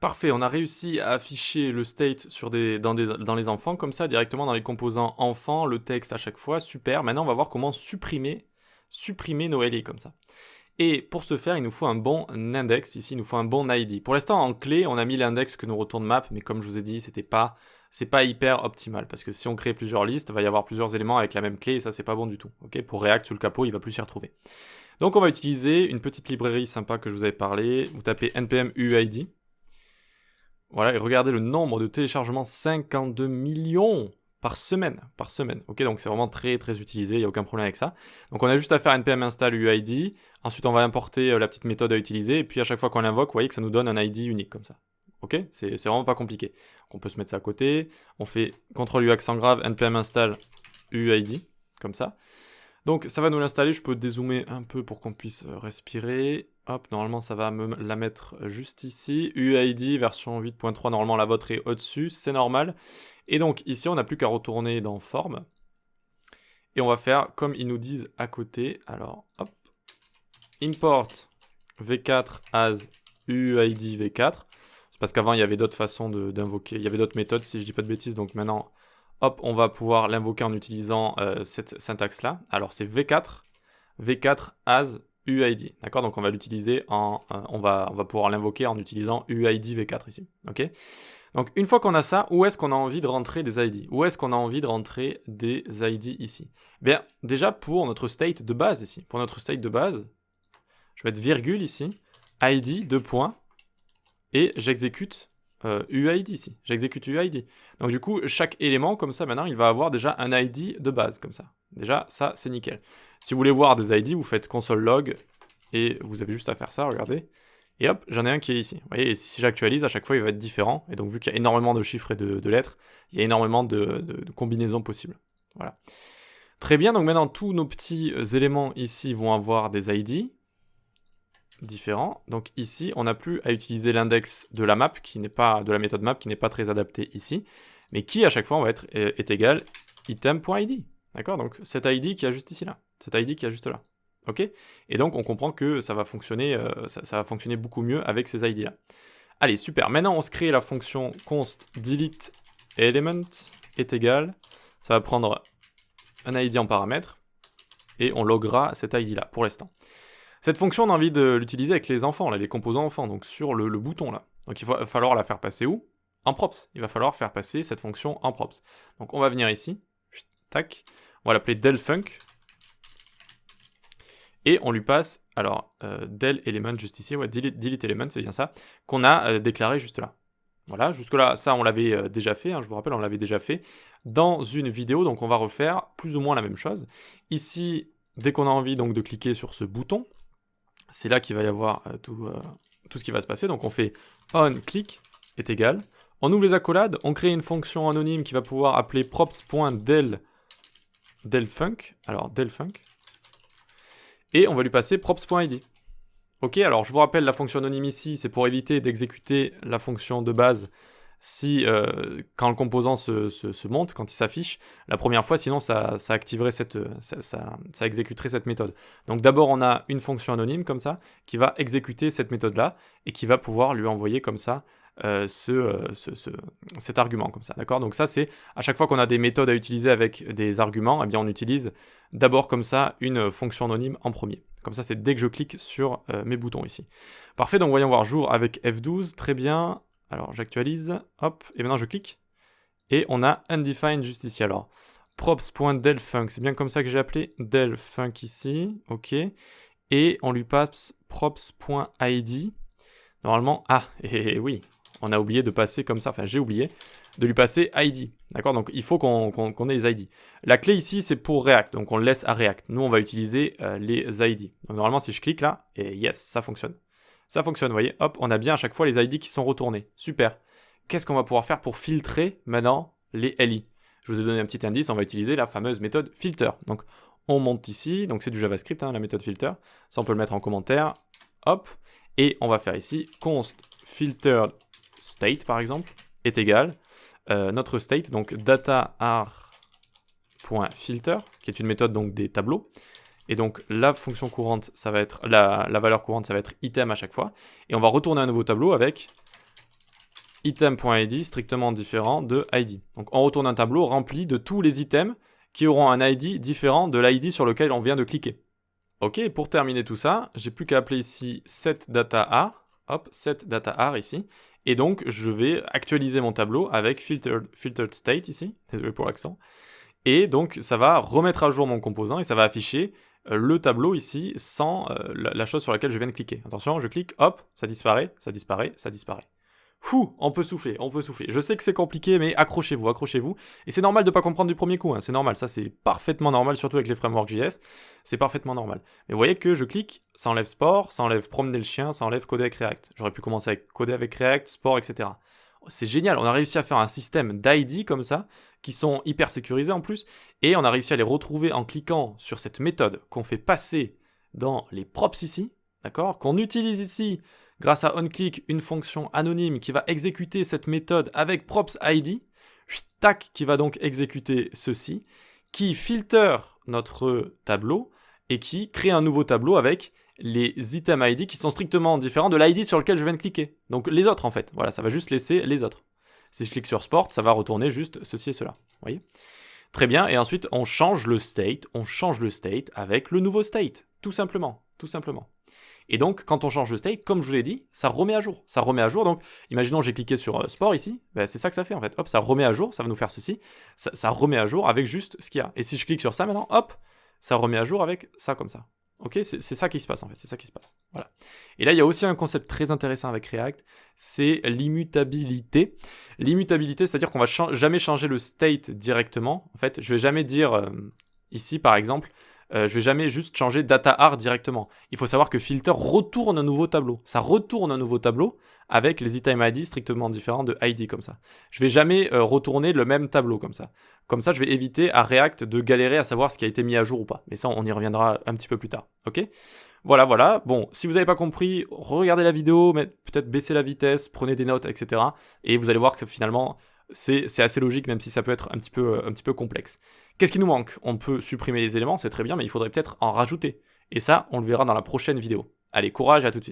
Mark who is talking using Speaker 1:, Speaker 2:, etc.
Speaker 1: Parfait, on a réussi à afficher le state dans les enfants, comme ça, directement dans les composants enfants, le texte à chaque fois, super. Maintenant, on va voir comment supprimer nos LI comme ça. Et pour ce faire, il nous faut un bon index, ici, il nous faut un bon ID. Pour l'instant, en clé, on a mis l'index que nous retourne map, mais comme je vous ai dit, c'est pas hyper optimal, parce que si on crée plusieurs listes, il va y avoir plusieurs éléments avec la même clé, et ça, c'est pas bon du tout. Ok, pour React, sous le capot, il va plus s'y retrouver. Donc, on va utiliser une petite librairie sympa que je vous avais parlé. Vous tapez npm UID. Voilà, et regardez le nombre de téléchargements, 52 millions par semaine. Ok, donc c'est vraiment très très utilisé, il n'y a aucun problème avec ça. Donc on a juste à faire npm install UID, ensuite on va importer la petite méthode à utiliser, et puis à chaque fois qu'on l'invoque, vous voyez que ça nous donne un ID unique comme ça. Ok, c'est vraiment pas compliqué. Donc on peut se mettre ça à côté, on fait CTRL U accent grave, npm install UID, comme ça. Donc ça va nous l'installer, je peux dézoomer un peu pour qu'on puisse respirer. Hop, normalement ça va me la mettre juste ici. UID version 8.3, normalement la vôtre est au-dessus, c'est normal. Et donc ici on n'a plus qu'à retourner dans forme. Et on va faire comme ils nous disent à côté. Alors hop, import v4 as UID v4. C'est parce qu'avant il y avait d'autres façons d'invoquer, il y avait d'autres méthodes si je dis pas de bêtises, donc maintenant... Hop, on va pouvoir l'invoquer en utilisant cette syntaxe-là. Alors, c'est v4 as UID. D'accord? Donc, on va l'utiliser on va pouvoir l'invoquer en utilisant UID v4 ici. Ok? Donc, une fois qu'on a ça, où est-ce qu'on a envie de rentrer des ID? Où est-ce qu'on a envie de rentrer des ID ici? Bien, déjà pour notre state de base ici. Pour notre state de base, je vais mettre virgule ici, ID, 2 points, et j'exécute UID ici, j'exécute UID. Donc du coup, chaque élément, comme ça, maintenant, il va avoir déjà un ID de base, comme ça. Déjà, ça, c'est nickel. Si vous voulez voir des ID, vous faites console log, et vous avez juste à faire ça, regardez. Et hop, j'en ai un qui est ici. Vous voyez, et si j'actualise, à chaque fois, il va être différent. Et donc, vu qu'il y a énormément de chiffres et de lettres, il y a énormément de combinaisons possibles. Voilà. Très bien, donc maintenant, tous nos petits éléments ici vont avoir des ID différents. Donc ici, on n'a plus à utiliser l'index de la map, qui n'est pas de la méthode map, qui n'est pas très adaptée ici, mais qui à chaque fois est égal item.id. D'accord? Donc cet ID qui est juste ici là, cet ID qui est juste là. Ok? Et donc on comprend que ça va fonctionner, ça va fonctionner beaucoup mieux avec ces ID là. Allez, super. Maintenant on se crée la fonction const delete element est égal. Ça va prendre un ID en paramètre et on loggera cet ID là pour l'instant. Cette fonction, on a envie de l'utiliser avec les enfants, là, les composants enfants, donc sur le bouton là. Donc il va falloir la faire passer où? En props. Il va falloir faire passer cette fonction en props. Donc on va venir ici, tac, on va l'appeler delfunc, et on lui passe, alors, del element juste ici, ouais, delete element, c'est bien ça, qu'on a déclaré juste là. Voilà, jusque-là, ça on l'avait déjà fait, hein, je vous rappelle, on l'avait déjà fait dans une vidéo, donc on va refaire plus ou moins la même chose. Ici, dès qu'on a envie donc de cliquer sur ce bouton, c'est là qu'il va y avoir tout ce qui va se passer. Donc on fait onClick est égal. On ouvre les accolades, on crée une fonction anonyme qui va pouvoir appeler props.delfunc. Alors delfunc. Et on va lui passer props.id. Ok, alors je vous rappelle la fonction anonyme ici, c'est pour éviter d'exécuter la fonction de base si quand le composant se monte, quand il s'affiche, la première fois, sinon ça activerait ça exécuterait cette méthode. Donc d'abord on a une fonction anonyme comme ça, qui va exécuter cette méthode-là, et qui va pouvoir lui envoyer comme ça cet argument comme ça, d'accord? Donc ça c'est, à chaque fois qu'on a des méthodes à utiliser avec des arguments, eh bien on utilise d'abord comme ça une fonction anonyme en premier. Comme ça c'est dès que je clique sur mes boutons ici. Parfait, donc voyons voir, j'ouvre avec F12, très bien. Alors j'actualise, hop, et maintenant je clique, et on a undefined juste ici. Alors, props.delfunc, c'est bien comme ça que j'ai appelé, delfunc ici, ok, et on lui passe props.id, normalement, et oui, on a oublié de passer comme ça, enfin j'ai oublié de lui passer ID, d'accord, donc il faut qu'on ait les ID. La clé ici c'est pour React, donc on le laisse à React, nous on va utiliser les ID. Donc normalement si je clique là, et yes, ça fonctionne. Ça fonctionne, vous voyez, hop, on a bien à chaque fois les ID qui sont retournés. Super. Qu'est-ce qu'on va pouvoir faire pour filtrer maintenant les LI? Je vous ai donné un petit indice, on va utiliser la fameuse méthode filter. Donc on monte ici, donc c'est du JavaScript, hein, la méthode filter. Ça on peut le mettre en commentaire, hop, et on va faire ici const filtered state par exemple est égal notre state, donc data_ar.filter, qui est une méthode donc des tableaux. Et donc la fonction courante, ça va être la valeur courante, ça va être item à chaque fois. Et on va retourner un nouveau tableau avec item.id strictement différent de id. Donc on retourne un tableau rempli de tous les items qui auront un id différent de l'id sur lequel on vient de cliquer. Ok, pour terminer tout ça, j'ai plus qu'à appeler ici setDataArr, hop, setDataArr ici, et donc je vais actualiser mon tableau avec filtered state ici, désolé pour l'accent, et donc ça va remettre à jour mon composant et ça va afficher le tableau ici sans la chose sur laquelle je viens de cliquer. Attention, je clique, hop, ça disparaît, ça disparaît, ça disparaît. Fou, on peut souffler, on peut souffler. Je sais que c'est compliqué, mais accrochez-vous, accrochez-vous. Et c'est normal de ne pas comprendre du premier coup, hein. C'est normal, ça c'est parfaitement normal, surtout avec les frameworks JS, c'est parfaitement normal. Mais vous voyez que je clique, ça enlève sport, ça enlève promener le chien, ça enlève coder avec React. J'aurais pu commencer avec coder avec React, sport, etc. C'est génial, on a réussi à faire un système d'ID comme ça, qui sont hyper sécurisés en plus, et on a réussi à les retrouver en cliquant sur cette méthode qu'on fait passer dans les props ici, d'accord, qu'on utilise ici grâce à onClick, une fonction anonyme qui va exécuter cette méthode avec props ID, tac, qui va donc exécuter ceci, qui filtre notre tableau et qui crée un nouveau tableau avec les items ID qui sont strictement différents de l'ID sur lequel je viens de cliquer. Donc les autres en fait, voilà, ça va juste laisser les autres. Si je clique sur Sport, ça va retourner juste ceci et cela, vous voyez ? Très bien, et ensuite on change le state avec le nouveau state, tout simplement, tout simplement. Et donc, quand on change de state, comme je vous l'ai dit, ça remet à jour. Ça remet à jour, donc, imaginons j'ai cliqué sur sport ici, ben, c'est ça que ça fait en fait. Hop, ça remet à jour, ça va nous faire ceci. Ça remet à jour avec juste ce qu'il y a. Et si je clique sur ça maintenant, hop, ça remet à jour avec ça comme ça. Ok, c'est ça qui se passe en fait, c'est ça qui se passe. Voilà. Et là, il y a aussi un concept très intéressant avec React, c'est l'immutabilité. L'immutabilité, c'est-à-dire qu'on va jamais changer le state directement. En fait, je vais jamais dire, ici par exemple, je vais jamais juste changer DataArr directement. Il faut savoir que filter retourne un nouveau tableau. Ça retourne un nouveau tableau avec les item ID strictement différents de ID comme ça. Je vais jamais retourner le même tableau comme ça. Comme ça, je vais éviter à React de galérer à savoir ce qui a été mis à jour ou pas. Mais ça, on y reviendra un petit peu plus tard. Ok ? Voilà, voilà. Bon, si vous n'avez pas compris, regardez la vidéo, mais peut-être baissez la vitesse, prenez des notes, etc. Et vous allez voir que finalement, c'est assez logique, même si ça peut être un petit peu complexe. Qu'est-ce qui nous manque ? On peut supprimer les éléments, c'est très bien, mais il faudrait peut-être en rajouter. Et ça, on le verra dans la prochaine vidéo. Allez, courage, à tout de suite.